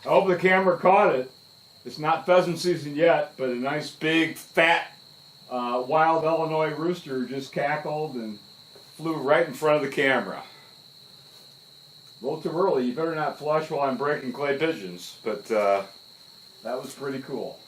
I hope the camera caught it. It's not pheasant season yet, but a nice big fat wild Illinois rooster just cackled and flew right in front of the camera. A little too early. You better not flush while I'm breaking clay pigeons, but that was pretty cool.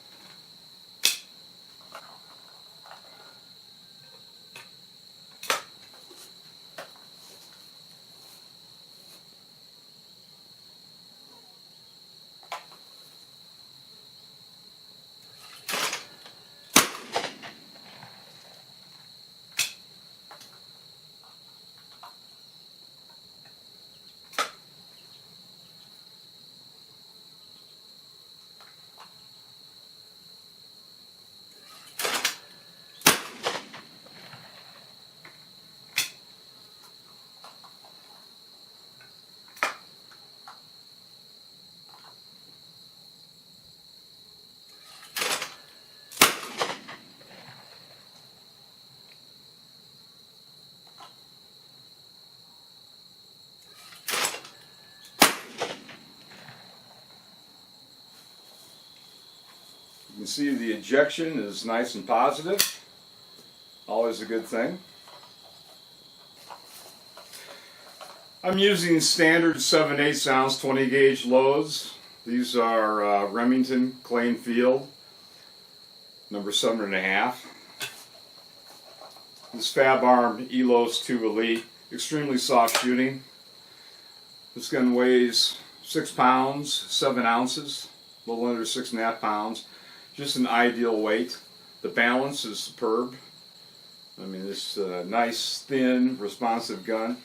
You can see the ejection is nice and positive. Always a good thing. I'm using standard 7/8 ounce 20 gauge loads. These are Remington Clay Field, number 7.5. This FabArm Elos 2 Elite, extremely soft shooting. This gun weighs 6 pounds, 7 ounces, a little under 6.5 pounds. Just an ideal weight. The balance is superb. I mean, this nice, thin, responsive gun.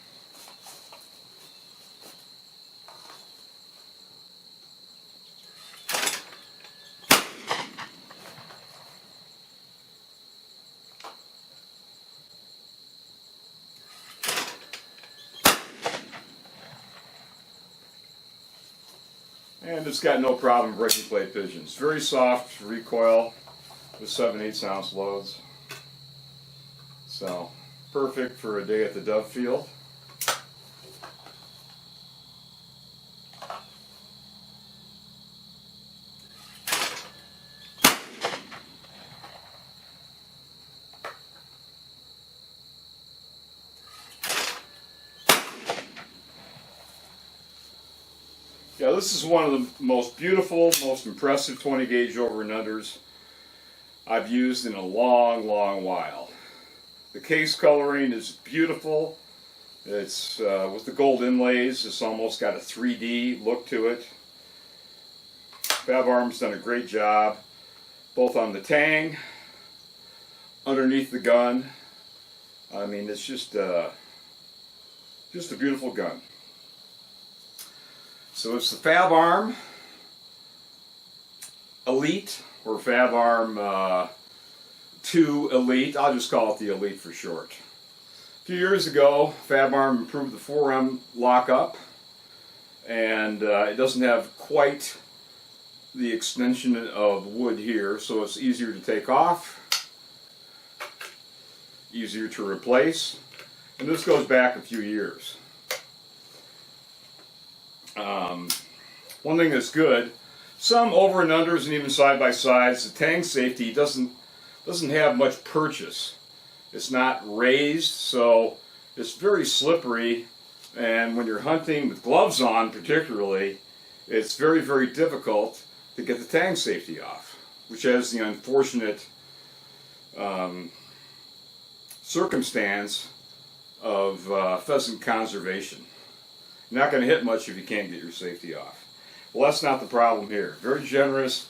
And it's got no problem breaking clay pigeons. Very soft recoil with 7/8 ounce loads. So, perfect for a day at the dove field. Yeah, this is one of the most beautiful, most impressive 20 gauge over and unders I've used in a long, long while. The case coloring is beautiful. It's with the gold inlays. It's almost got a 3D look to it. FabArm's done a great job, both on the tang, underneath the gun. I mean, it's just a beautiful gun. So it's the FabArm Elite, or FabArm 2 Elite. I'll just call it the Elite for short. A few years ago, FabArm improved the 4M lockup, and it doesn't have quite the extension of wood here, so it's easier to take off, easier to replace, and this goes back a few years. One thing that's good, some over and unders and even side by sides, the tang safety doesn't have much purchase. It's not raised, so it's very slippery, and when you're hunting with gloves on particularly, it's very, very difficult to get the tang safety off, which has the unfortunate circumstance of pheasant conservation. You're not going to hit much if you can't get your safety off. Well, that's not the problem here. Very generous,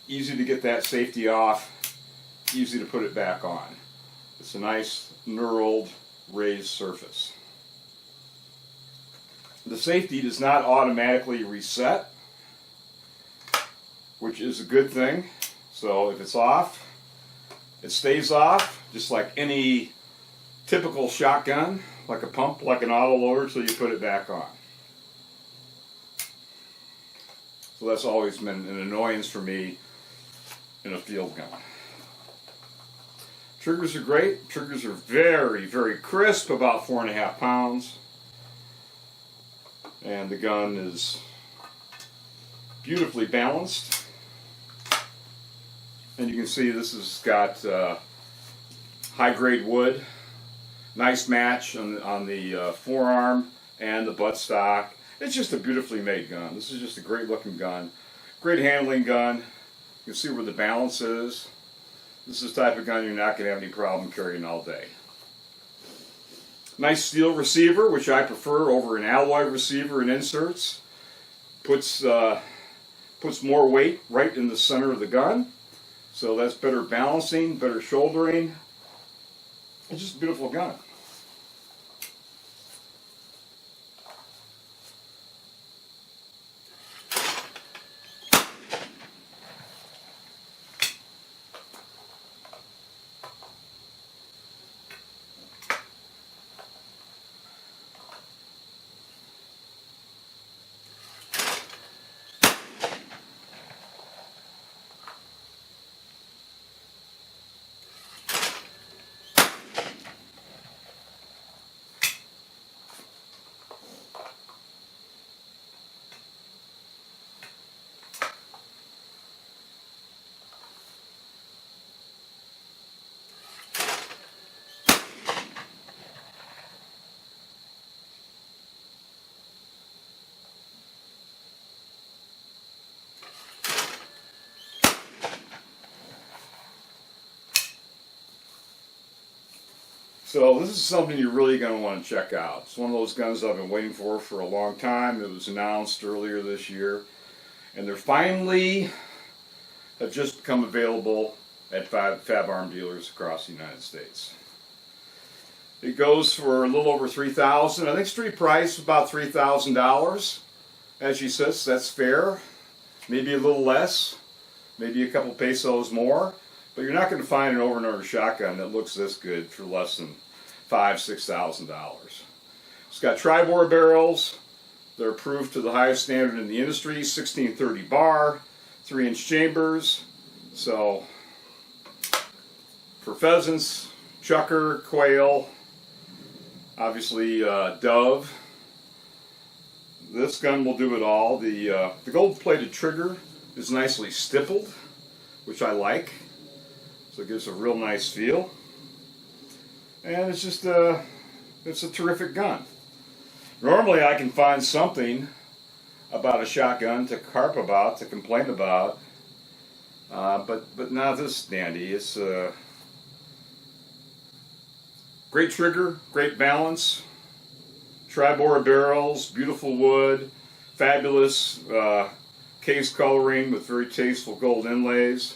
easy to get that safety off, easy to put it back on. It's a nice knurled raised surface. The safety does not automatically reset, which is a good thing. So if it's off, it stays off, just like any typical shotgun, like a pump, like an autoloader, till you put it back on. So that's always been an annoyance for me in a field gun. Triggers are great. Triggers are very, very crisp, about 4.5 pounds. And the gun is beautifully balanced. And you can see this has got high-grade wood. Nice match on the forearm and the buttstock. It's just a beautifully made gun. This is just a great looking gun. Great handling gun. You can see where the balance is. This is the type of gun you're not going to have any problem carrying all day. Nice steel receiver, which I prefer over an alloy receiver and inserts. Puts more weight right in the center of the gun. So that's better balancing, better shouldering. It's just a beautiful gun. So this is something you're really going to want to check out. It's one of those guns I've been waiting for a long time. It was announced earlier this year, and they're finally have just become available at FabArm dealers across the United States. It goes for a little over $3,000. I think street price is about $3,000. As she says, that's fair. Maybe a little less, maybe a couple pesos more. But you're not going to find an over-and-over shotgun that looks this good for less than $5,000–6,000. It's got tri-bore barrels. They're approved to the highest standard in the industry, 1630 bar, 3-inch chambers. So for pheasants, chucker, quail, obviously dove, this gun will do it all. The gold-plated trigger is nicely stippled, which I like. So it gives a real nice feel, and it's just it's a terrific gun. Normally I can find something about a shotgun to carp about, to complain about, but not this dandy. It's a great trigger, great balance, tri-bore barrels, beautiful wood, fabulous case coloring with very tasteful gold inlays.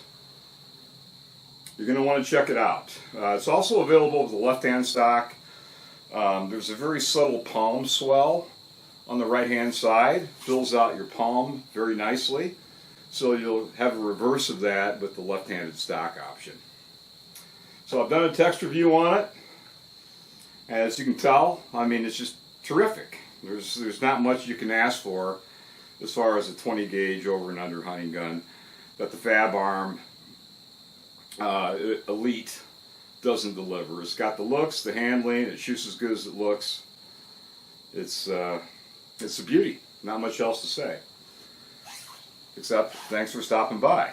You're going to want to check it out. It's also available with the left-hand stock. There's a very subtle palm swell on the right-hand side. Fills out your palm very nicely. So you'll have a reverse of that with the left-handed stock option. So I've done a test review on it. As you can tell, I mean, it's just terrific. There's not much you can ask for as far as a 20 gauge over and under hunting gun that the FabArm Elite doesn't deliver. It's got the looks, the handling, it shoots as good as it looks. It's a beauty. Not much else to say. Except, thanks for stopping by.